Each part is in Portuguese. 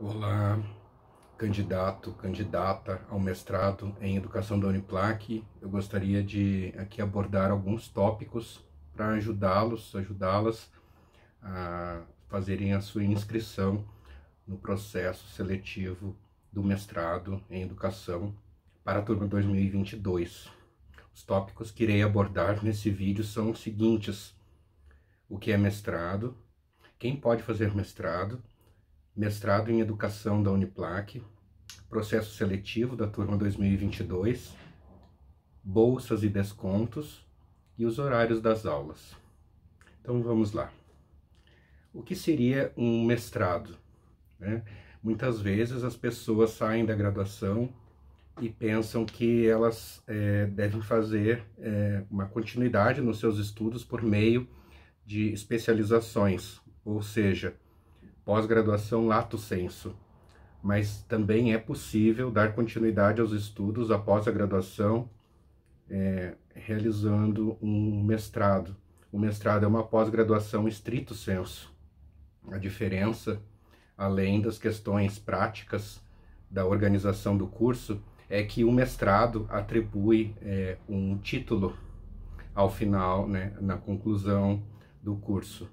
Olá, candidato, candidata ao mestrado em Educação da Uniplac. Eu gostaria de aqui abordar alguns tópicos para ajudá-las a fazerem a sua inscrição no processo seletivo do mestrado em Educação para a turma 2022. Os tópicos que irei abordar nesse vídeo são os seguintes: o que é mestrado, quem pode fazer mestrado, mestrado em Educação da Uniplac, processo seletivo da turma 2022, bolsas e descontos e os horários das aulas. Então vamos lá. O que seria um mestrado, né? Muitas vezes as pessoas saem da graduação e pensam que elas devem fazer uma continuidade nos seus estudos por meio de especializações, ou seja, pós-graduação lato sensu, mas também é possível dar continuidade aos estudos após a graduação realizando um mestrado. O mestrado é uma pós-graduação stricto sensu. A diferença, além das questões práticas da organização do curso, é que o mestrado atribui um título ao final, né, na conclusão do curso.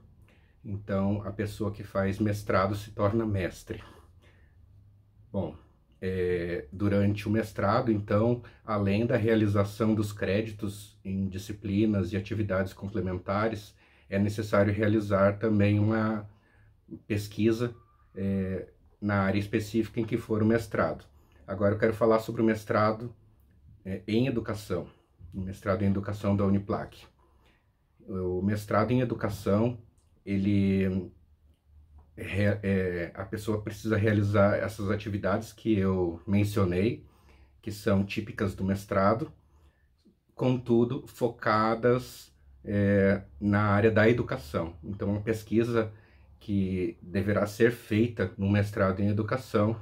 Então, a pessoa que faz mestrado se torna mestre. Bom, durante o mestrado, então, além da realização dos créditos em disciplinas e atividades complementares, é necessário realizar também uma pesquisa na área específica em que for o mestrado. Agora eu quero falar sobre o mestrado em Educação, o mestrado em Educação da Uniplac. O mestrado em Educação, a pessoa precisa realizar essas atividades que eu mencionei, que são típicas do mestrado, contudo focadas na área da educação. Então, a pesquisa que deverá ser feita no mestrado em Educação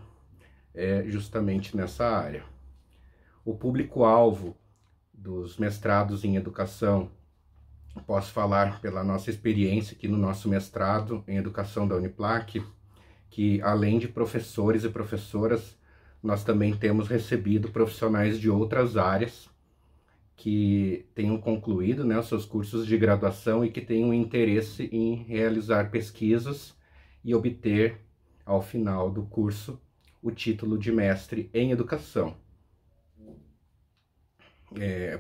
é justamente nessa área. O público-alvo dos mestrados em Educação, posso falar pela nossa experiência aqui no nosso mestrado em Educação da Uniplac, que além de professores e professoras, nós também temos recebido profissionais de outras áreas que tenham concluído, né, os seus cursos de graduação e que tenham interesse em realizar pesquisas e obter, ao final do curso, o título de mestre em Educação.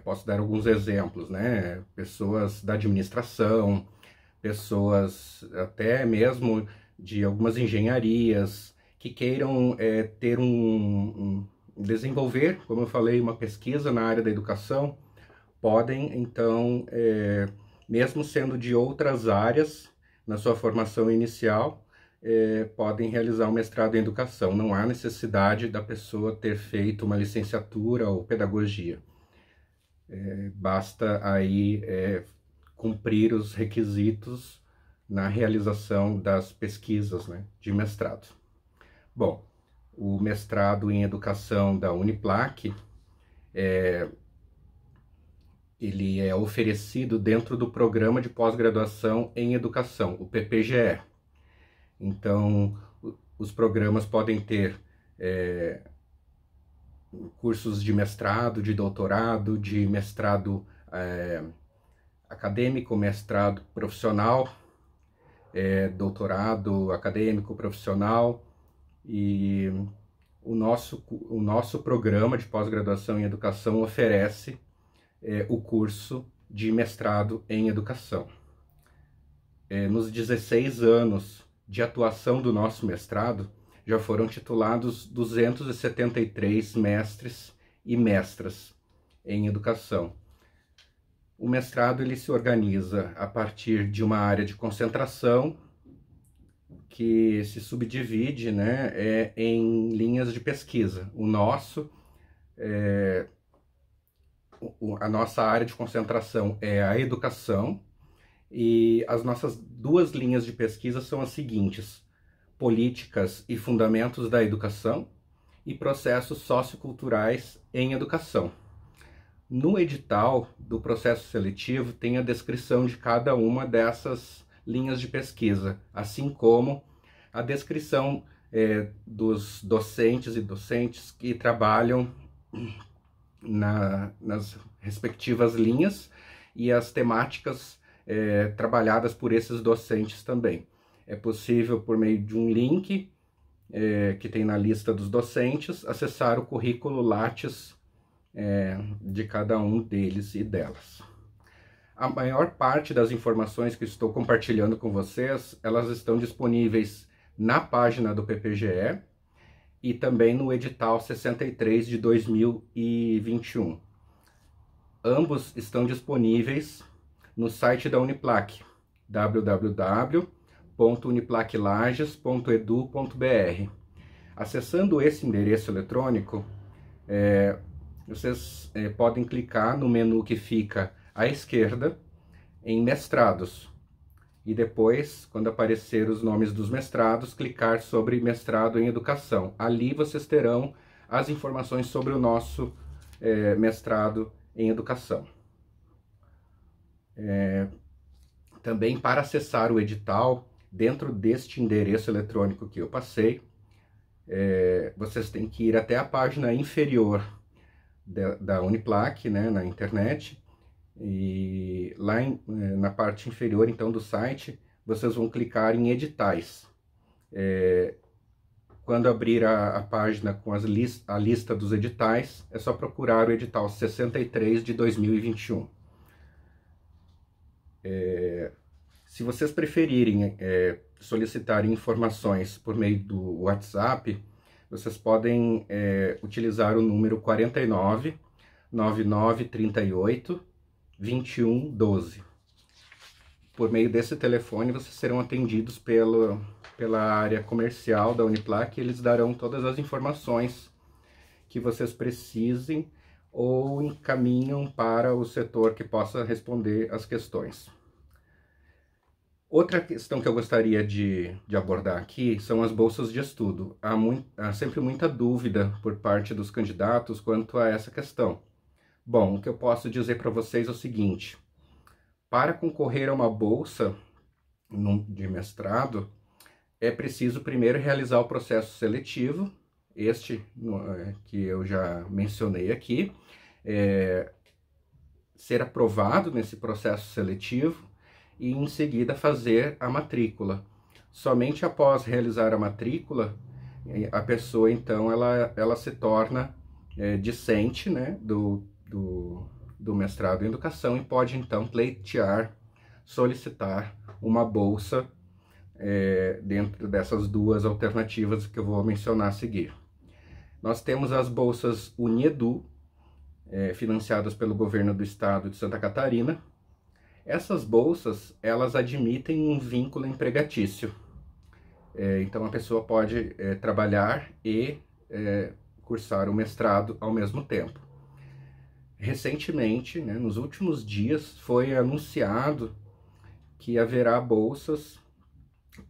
Posso dar alguns exemplos, né? Pessoas da administração, pessoas até mesmo de algumas engenharias que queiram desenvolver, como eu falei, uma pesquisa na área da educação, podem então, mesmo sendo de outras áreas, na sua formação inicial, podem realizar um mestrado em educação. Não há necessidade da pessoa ter feito uma licenciatura ou pedagogia. Basta aí cumprir os requisitos na realização das pesquisas, né, de mestrado. Bom, o mestrado em Educação da Uniplac, ele é oferecido dentro do Programa de Pós-Graduação em Educação, o PPGE. Então, os programas podem ter cursos de mestrado, de doutorado, de mestrado acadêmico, mestrado profissional, doutorado acadêmico profissional, e o nosso programa de pós-graduação em educação oferece o curso de mestrado em educação. Nos 16 anos de atuação do nosso mestrado, já foram titulados 273 mestres e mestras em educação. O mestrado ele se organiza a partir de uma área de concentração que se subdivide, né, em linhas de pesquisa. A nossa área de concentração é a educação, e as nossas duas linhas de pesquisa são as seguintes: políticas e fundamentos da educação e processos socioculturais em educação. No edital do processo seletivo tem a descrição de cada uma dessas linhas de pesquisa, assim como a descrição dos docentes e docentes que trabalham nas respectivas linhas e as temáticas trabalhadas por esses docentes também. É possível, por meio de um link que tem na lista dos docentes, acessar o currículo Lattes de cada um deles e delas. A maior parte das informações que estou compartilhando com vocês, elas estão disponíveis na página do PPGE e também no edital 63 de 2021. Ambos estão disponíveis no site da Uniplac, www.uniplaclages.edu.br. Acessando esse endereço eletrônico, vocês podem clicar no menu que fica à esquerda em mestrados e depois, quando aparecer os nomes dos mestrados, clicar sobre mestrado em educação. Ali vocês terão as informações sobre o nosso mestrado em educação. Também, para acessar o edital, dentro deste endereço eletrônico que eu passei, vocês têm que ir até a página inferior da Uniplac, né, na internet, e lá na parte inferior então do site, vocês vão clicar em editais. Quando abrir a página com a lista dos editais, é só procurar o edital 63 de 2021. Se vocês preferirem solicitar informações por meio do WhatsApp, vocês podem utilizar o número 49 9938 2112. Por meio desse telefone, vocês serão atendidos pela área comercial da Uniplac, e eles darão todas as informações que vocês precisem ou encaminham para o setor que possa responder as questões. Outra questão que eu gostaria de abordar aqui são as bolsas de estudo. Há sempre muita dúvida por parte dos candidatos quanto a essa questão. Bom, o que eu posso dizer para vocês é o seguinte: para concorrer a uma bolsa de mestrado, é preciso primeiro realizar o processo seletivo, que eu já mencionei aqui, ser aprovado nesse processo seletivo e em seguida fazer a matrícula. Somente após realizar a matrícula, a pessoa então ela se torna discente, né, do mestrado em educação, e pode então solicitar uma bolsa dentro dessas duas alternativas que eu vou mencionar a seguir. Nós temos as bolsas Uniedu, financiadas pelo governo do estado de Santa Catarina. Essas bolsas, elas admitem um vínculo empregatício. Então a pessoa pode trabalhar e cursar o mestrado ao mesmo tempo. Recentemente, né, nos últimos dias, foi anunciado que haverá bolsas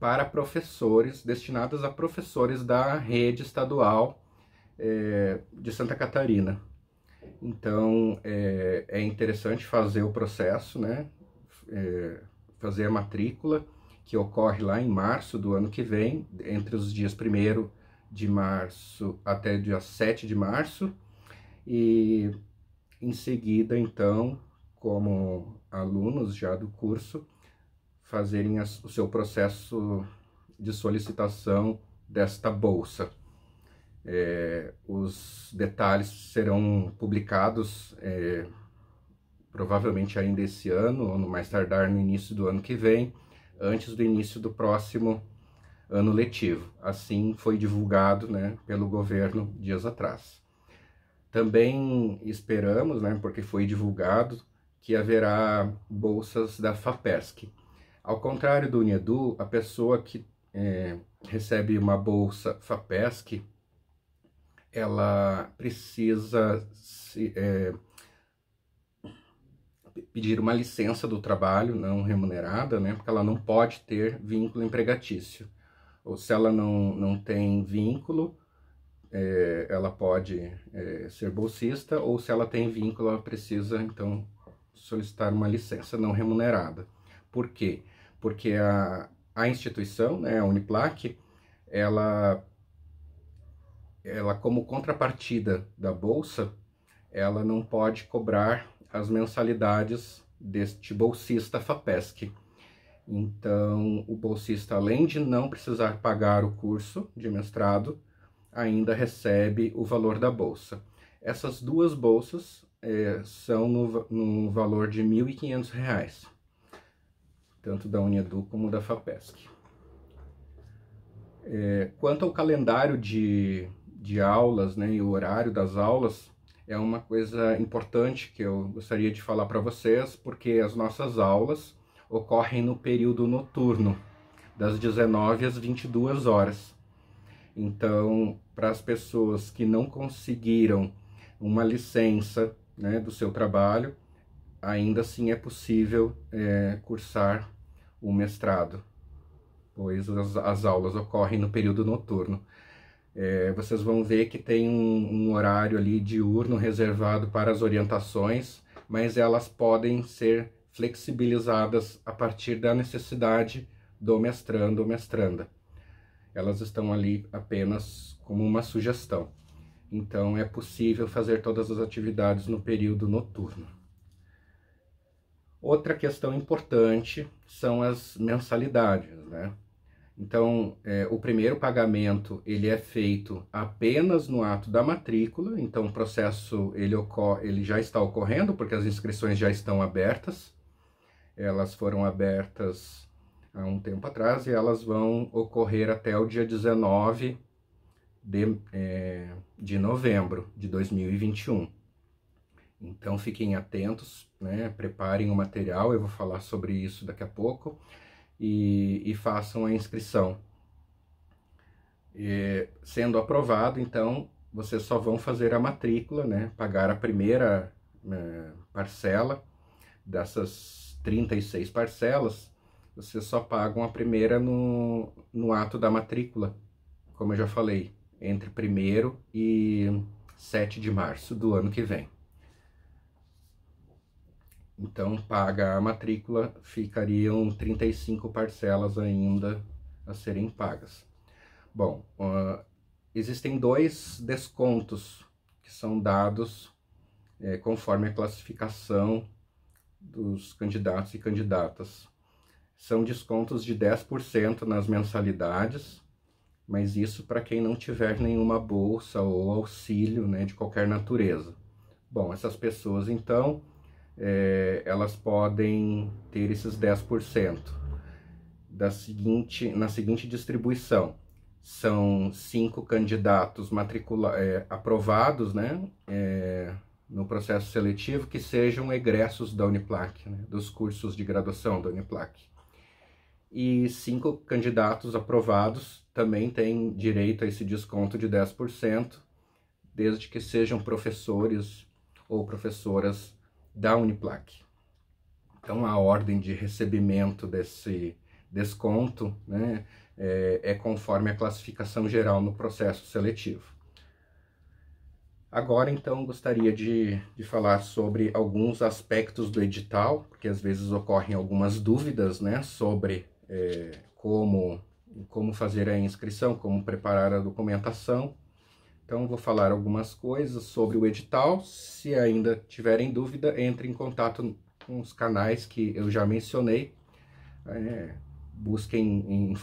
para professores, destinadas a professores da rede estadual de Santa Catarina. Então, é interessante fazer o processo, né, fazer a matrícula, que ocorre lá em março do ano que vem, entre os dias 1º de março até dia 7 de março, e em seguida, então, como alunos já do curso, fazerem o seu processo de solicitação desta bolsa. Os detalhes serão publicados provavelmente ainda esse ano, ou no mais tardar no início do ano que vem, antes do início do próximo ano letivo. Assim foi divulgado, né, pelo governo dias atrás. Também esperamos, né, porque foi divulgado, que haverá bolsas da FAPESC. Ao contrário do Uniedu, a pessoa que recebe uma bolsa FAPESC, ela precisa pedir uma licença do trabalho não remunerada, né, porque ela não pode ter vínculo empregatício. Ou se ela não tem vínculo, ela pode ser bolsista, ou se ela tem vínculo, ela precisa então solicitar uma licença não remunerada. Por quê? Porque a instituição, né, a Uniplac, ela ela, como contrapartida da bolsa, ela não pode cobrar as mensalidades deste bolsista FAPESC. Então, o bolsista, além de não precisar pagar o curso de mestrado, ainda recebe o valor da bolsa. Essas duas bolsas são no valor de R$ 1.500, tanto da Uniedu como da FAPESC. Quanto ao calendário de aulas, né, e o horário das aulas, é uma coisa importante que eu gostaria de falar para vocês, porque as nossas aulas ocorrem no período noturno, das 19 às 22 horas. Então, para as pessoas que não conseguiram uma licença, né, do seu trabalho, ainda assim é possível cursar o mestrado, pois as aulas ocorrem no período noturno. Vocês vão ver que tem um horário ali diurno reservado para as orientações, mas elas podem ser flexibilizadas a partir da necessidade do mestrando ou mestranda. Elas estão ali apenas como uma sugestão. Então é possível fazer todas as atividades no período noturno. Outra questão importante são as mensalidades, né? Então, o primeiro pagamento ele é feito apenas no ato da matrícula, então o processo ele já está ocorrendo, porque as inscrições já estão abertas. Elas foram abertas há um tempo atrás e elas vão ocorrer até o dia 19 de novembro de 2021. Então fiquem atentos, né? Preparem o material, eu vou falar sobre isso daqui a pouco. E façam a inscrição. Sendo aprovado, então, vocês só vão fazer a matrícula, né? Pagar a primeira parcela dessas 36 parcelas, vocês só pagam a primeira no ato da matrícula, como eu já falei, entre 1º e 7 de março do ano que vem. Então, paga a matrícula, ficariam 35 parcelas ainda a serem pagas. Bom, existem 2 descontos que são dados conforme a classificação dos candidatos e candidatas. São descontos de 10% nas mensalidades, mas isso para quem não tiver nenhuma bolsa ou auxílio, né, de qualquer natureza. Bom, essas pessoas, então, elas podem ter esses 10% na seguinte distribuição. São 5 candidatos aprovados, né, no processo seletivo, que sejam egressos da Uniplac, né, dos cursos de graduação da Uniplac. E 5 candidatos aprovados também têm direito a esse desconto de 10%, desde que sejam professores ou professoras da Uniplac. Então, a ordem de recebimento desse desconto, né, é conforme a classificação geral no processo seletivo. Agora, então, gostaria de falar sobre alguns aspectos do edital, porque às vezes ocorrem algumas dúvidas, né, sobre como fazer a inscrição, como preparar a documentação. Então, vou falar algumas coisas sobre o edital. Se ainda tiverem dúvida, entre em contato com os canais que eu já mencionei. Busquem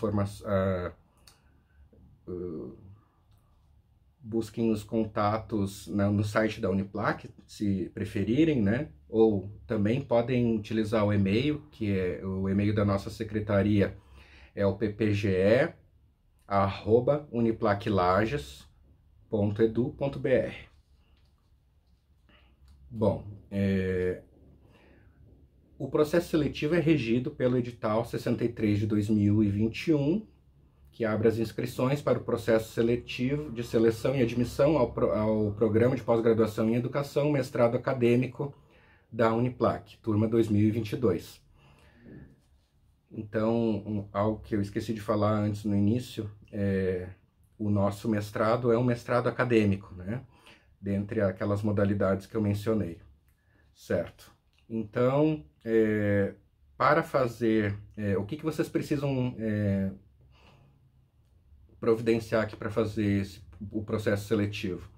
busquem os contatos no site da Uniplac, se preferirem, né? Ou também podem utilizar o e-mail, que é o e-mail da nossa secretaria, é o ppge@uniplaclages.edu.br. Bom, o processo seletivo é regido pelo edital 63 de 2021, que abre as inscrições para o processo seletivo de seleção e admissão ao programa de pós-graduação em educação, mestrado acadêmico da Uniplac, turma 2022. Então, algo que eu esqueci de falar antes no início, o nosso mestrado é um mestrado acadêmico, né? Dentre aquelas modalidades que eu mencionei, certo? Então, para fazer, o que vocês precisam providenciar aqui para fazer o processo seletivo?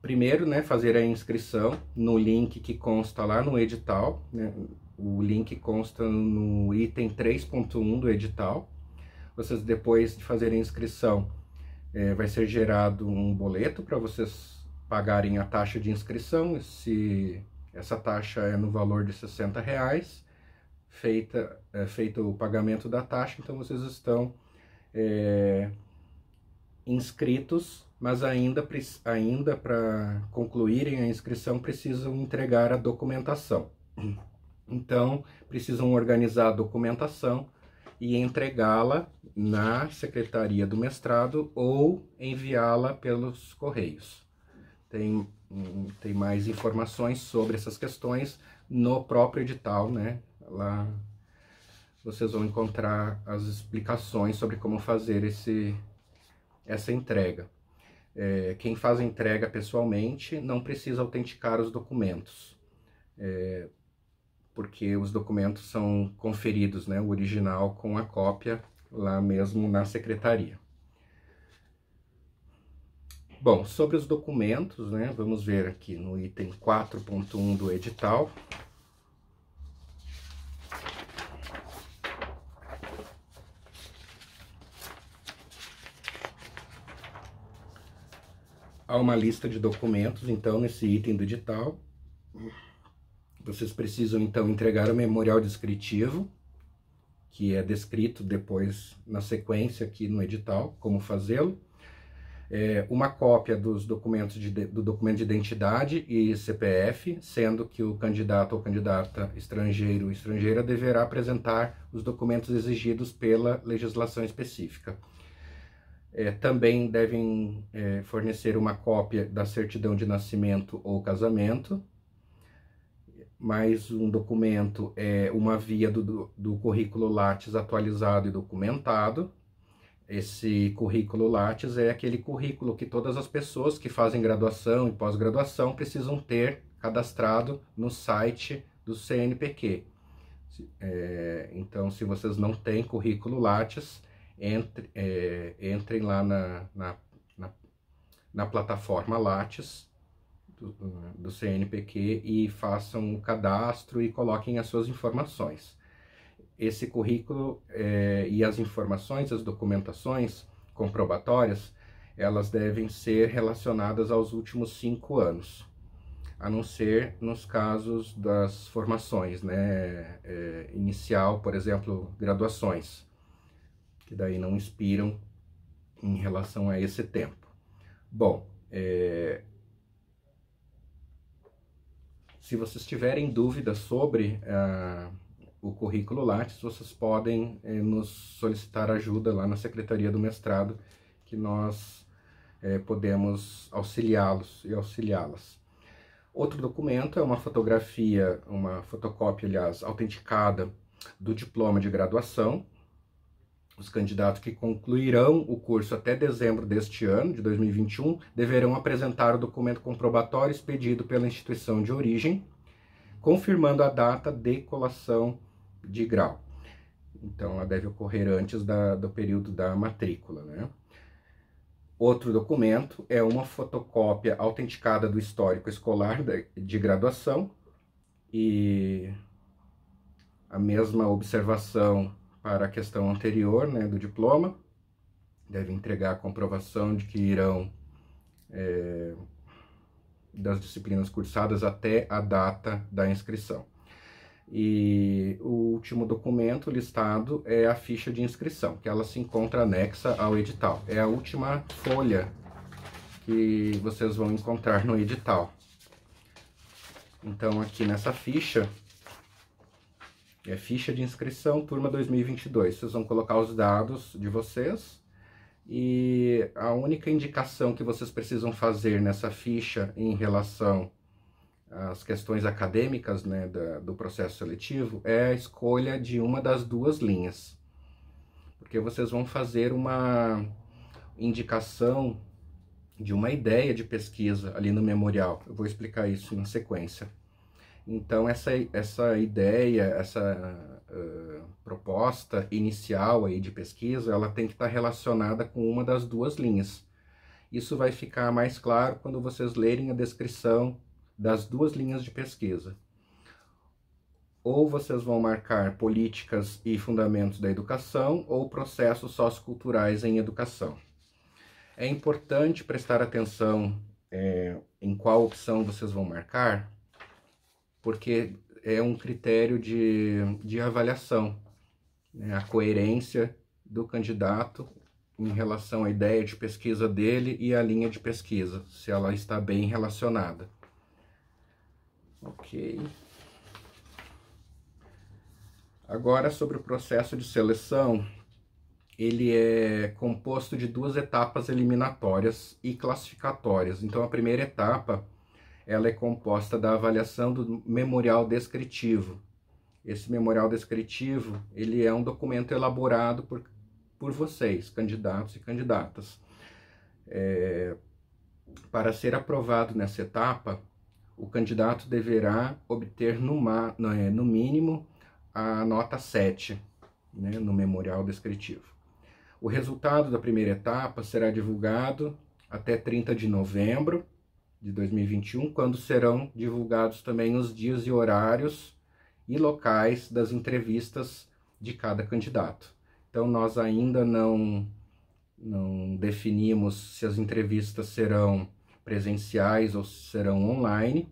Primeiro, né, fazer a inscrição no link que consta lá no edital, né? O link consta no item 3.1 do edital. Vocês, depois de fazerem a inscrição, vai ser gerado um boleto para vocês pagarem a taxa de inscrição. Se essa taxa é no valor de R$60, feito o pagamento da taxa, então vocês estão inscritos, mas ainda para concluírem a inscrição precisam entregar a documentação. Então, precisam organizar a documentação e entregá-la na Secretaria do Mestrado ou enviá-la pelos Correios. Tem mais informações sobre essas questões no próprio edital, né? Lá vocês vão encontrar as explicações sobre como fazer essa entrega. Quem faz a entrega pessoalmente não precisa autenticar os documentos, porque os documentos são conferidos, né, o original com a cópia lá mesmo na secretaria. Bom, sobre os documentos, né, vamos ver aqui no item 4.1 do edital. Há uma lista de documentos, então, nesse item do edital. Vocês precisam, então, entregar o memorial descritivo, que é descrito depois na sequência aqui no edital, como fazê-lo. Uma cópia dos documentos do documento de identidade e CPF, sendo que o candidato ou candidata estrangeiro ou estrangeira deverá apresentar os documentos exigidos pela legislação específica. Também devem fornecer uma cópia da certidão de nascimento ou casamento. Mais um documento uma via do currículo Lattes atualizado e documentado. Esse currículo Lattes é aquele currículo que todas as pessoas que fazem graduação e pós-graduação precisam ter cadastrado no site do CNPq. Então, se vocês não têm currículo Lattes, entrem lá na plataforma Lattes do CNPq e façam o cadastro e coloquem as suas informações. Esse currículo e as informações, as documentações comprobatórias, elas devem ser relacionadas aos últimos 5 anos, a não ser nos casos das formações, né, inicial, por exemplo, graduações, que daí não expiram em relação a esse tempo. Bom, se vocês tiverem dúvidas sobre o currículo Lattes, vocês podem nos solicitar ajuda lá na Secretaria do Mestrado, que nós podemos auxiliá-los e auxiliá-las. Outro documento é uma fotografia, uma fotocópia, aliás, autenticada do diploma de graduação. Os candidatos que concluirão o curso até dezembro deste ano, de 2021, deverão apresentar o documento comprobatório expedido pela instituição de origem, confirmando a data de colação de grau. Então, ela deve ocorrer antes do período da matrícula, né? Outro documento é uma fotocópia autenticada do histórico escolar de graduação e a mesma observação para a questão anterior, né, do diploma. Deve entregar a comprovação de que irão das disciplinas cursadas até a data da inscrição. E o último documento listado é a ficha de inscrição, que ela se encontra anexa ao edital. É a última folha que vocês vão encontrar no edital. Então, aqui nessa ficha, ficha de inscrição, turma 2022. Vocês vão colocar os dados de vocês e a única indicação que vocês precisam fazer nessa ficha em relação às questões acadêmicas, né, do processo seletivo é a escolha de uma das duas linhas. Porque vocês vão fazer uma indicação de uma ideia de pesquisa ali no memorial. Eu vou explicar isso na sequência. Então, essa ideia, essa proposta inicial aí de pesquisa, ela tem que estar relacionada com uma das duas linhas. Isso vai ficar mais claro quando vocês lerem a descrição das duas linhas de pesquisa. Ou vocês vão marcar políticas e fundamentos da educação ou processos socioculturais em educação. É importante prestar atenção em qual opção vocês vão marcar, porque é um critério de avaliação, né? A coerência do candidato em relação à ideia de pesquisa dele e à linha de pesquisa, se ela está bem relacionada. Ok. Agora, sobre o processo de seleção, ele é composto de duas etapas eliminatórias e classificatórias. Então, a primeira etapa, ela é composta da avaliação do memorial descritivo. Esse memorial descritivo, ele é um documento elaborado por vocês, candidatos e candidatas. Para ser aprovado nessa etapa, o candidato deverá obter no mínimo a nota 7, né, no memorial descritivo. O resultado da primeira etapa será divulgado até 30 de novembro de 2021, quando serão divulgados também os dias e horários e locais das entrevistas de cada candidato. Então, nós ainda não definimos se as entrevistas serão presenciais ou serão online,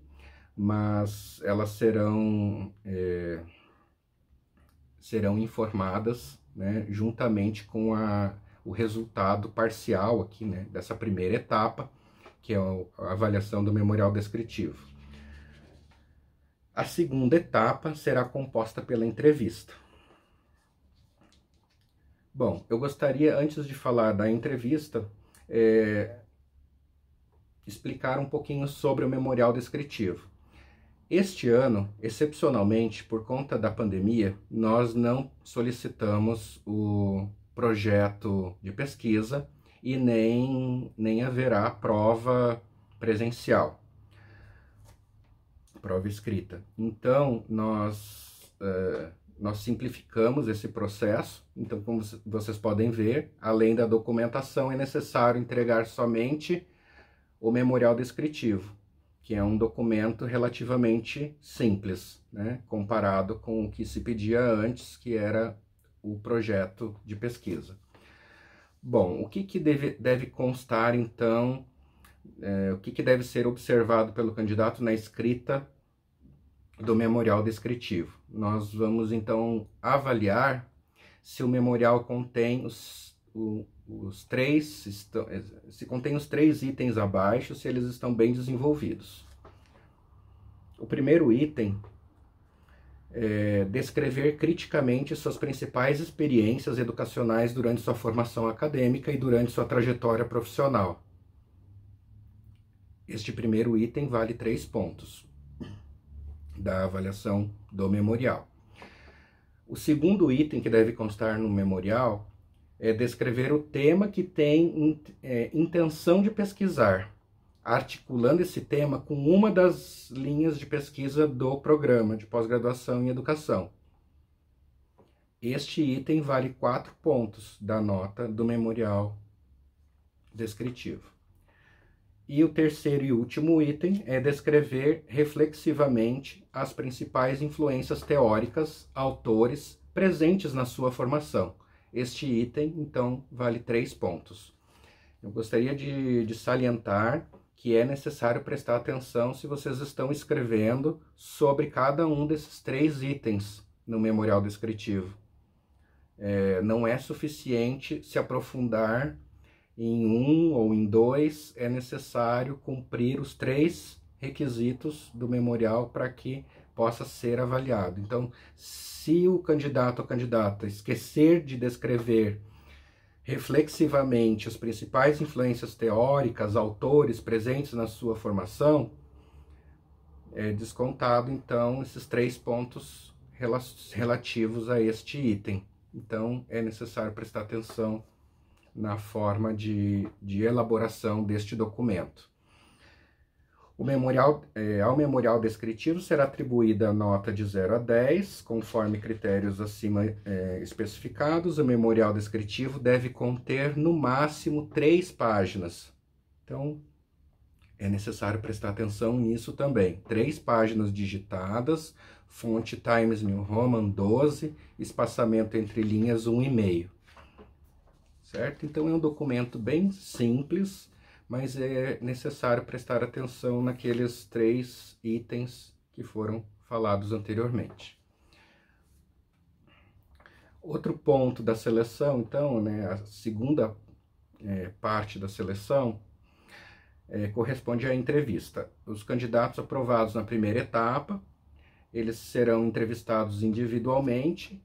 mas elas serão informadas, né, juntamente com o resultado parcial aqui, né, dessa primeira etapa, que é a avaliação do memorial descritivo. A segunda etapa será composta pela entrevista. Bom, eu gostaria, antes de falar da entrevista, explicar um pouquinho sobre o memorial descritivo. Este ano, excepcionalmente, por conta da pandemia, nós não solicitamos o projeto de pesquisa e nem haverá prova presencial, prova escrita. Então, nós simplificamos esse processo. Então, como vocês podem ver, além da documentação, é necessário entregar somente o memorial descritivo, que é um documento relativamente simples, né, comparado com o que se pedia antes, que era o projeto de pesquisa. Bom, o que deve constar, então, o que deve ser observado pelo candidato na escrita do memorial descritivo? Nós vamos, então, avaliar se o memorial contém se contém os três itens abaixo, se eles estão bem desenvolvidos. O primeiro item é descrever criticamente suas principais experiências educacionais durante sua formação acadêmica e durante sua trajetória profissional. Este primeiro item vale 3 pontos da avaliação do memorial. O segundo item que deve constar no memorial é descrever o tema que tem intenção de pesquisar, articulando esse tema com uma das linhas de pesquisa do programa de pós-graduação em educação. Este item vale 4 pontos da nota do memorial descritivo. E o terceiro e último item é descrever reflexivamente as principais influências teóricas, autores, presentes na sua formação. Este item, então, vale 3 pontos. Eu gostaria de salientar que é necessário prestar atenção se vocês estão escrevendo sobre cada um desses 3 itens no memorial descritivo. Não é suficiente se aprofundar em um ou em 2, é necessário cumprir os 3 requisitos do memorial para que possa ser avaliado. Então, se o candidato ou candidata esquecer de descrever reflexivamente as principais influências teóricas, autores presentes na sua formação, é descontado, então, esses 3 pontos relativos a este item. Então, é necessário prestar atenção na forma de elaboração deste documento. Ao memorial descritivo será atribuída a nota de 0 a 10, conforme critérios acima especificados. O memorial descritivo deve conter no máximo 3 páginas, Então, é necessário prestar atenção nisso também. 3 páginas digitadas, fonte Times New Roman 12, espaçamento entre linhas 1,5. Certo? Então é um documento bem simples, mas é necessário prestar atenção naqueles 3 itens que foram falados anteriormente. Outro ponto da seleção, então, né, a segunda parte da seleção, corresponde à entrevista. Os candidatos aprovados na primeira etapa, eles serão entrevistados individualmente,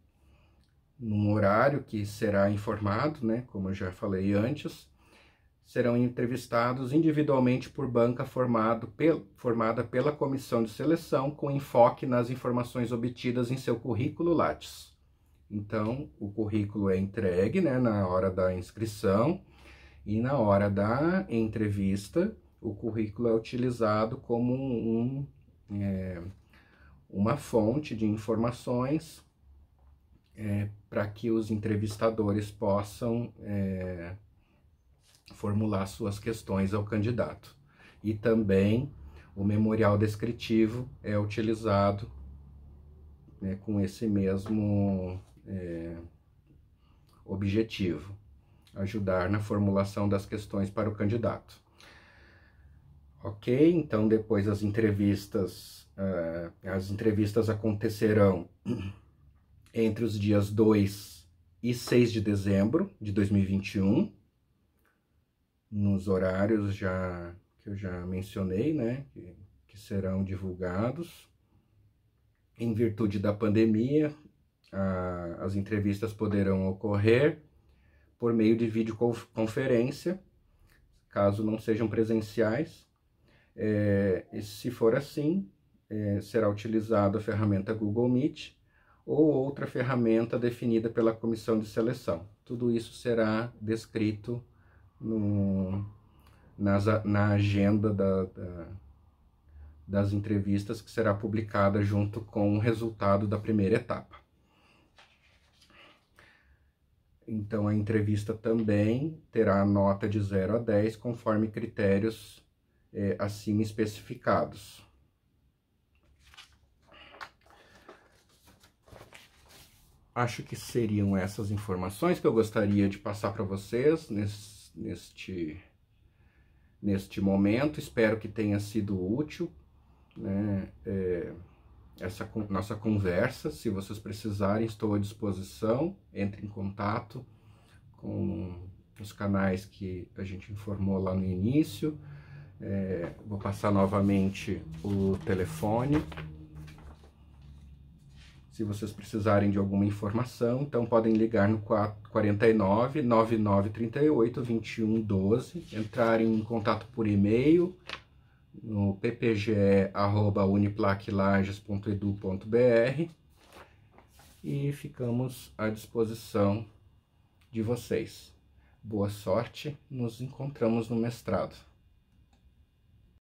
num horário que será informado, né, como eu já falei antes. Serão entrevistados individualmente por banca formada pela comissão de seleção, com enfoque nas informações obtidas em seu currículo Lattes. Então, o currículo é entregue, né, na hora da inscrição, e na hora da entrevista, o currículo é utilizado como uma fonte de informações para que os entrevistadores possam formular suas questões ao candidato. E também o memorial descritivo é utilizado, né, com esse mesmo objetivo, ajudar na formulação das questões para o candidato. Ok, então depois as entrevistas acontecerão entre os dias 2 e 6 de dezembro de 2021, nos horários que eu já mencionei, né, que serão divulgados. Em virtude da pandemia, as entrevistas poderão ocorrer por meio de videoconferência, caso não sejam presenciais. E se for assim, será utilizada a ferramenta Google Meet ou outra ferramenta definida pela comissão de seleção. Tudo isso será descrito na agenda das entrevistas, que será publicada junto com o resultado da primeira etapa. Então, a entrevista também terá nota de 0 a 10, conforme critérios acima especificados. Acho que seriam essas informações que eu gostaria de passar para vocês neste momento. Espero que tenha sido útil, né, essa nossa conversa. Se vocês precisarem, estou à disposição. Entre em contato com os canais que a gente informou lá no início. Vou passar novamente o telefone. Se vocês precisarem de alguma informação, então podem ligar no 49 9938 2112, entrar em contato por e-mail no ppge@uniplaclages.edu.br e ficamos à disposição de vocês. Boa sorte, nos encontramos no mestrado.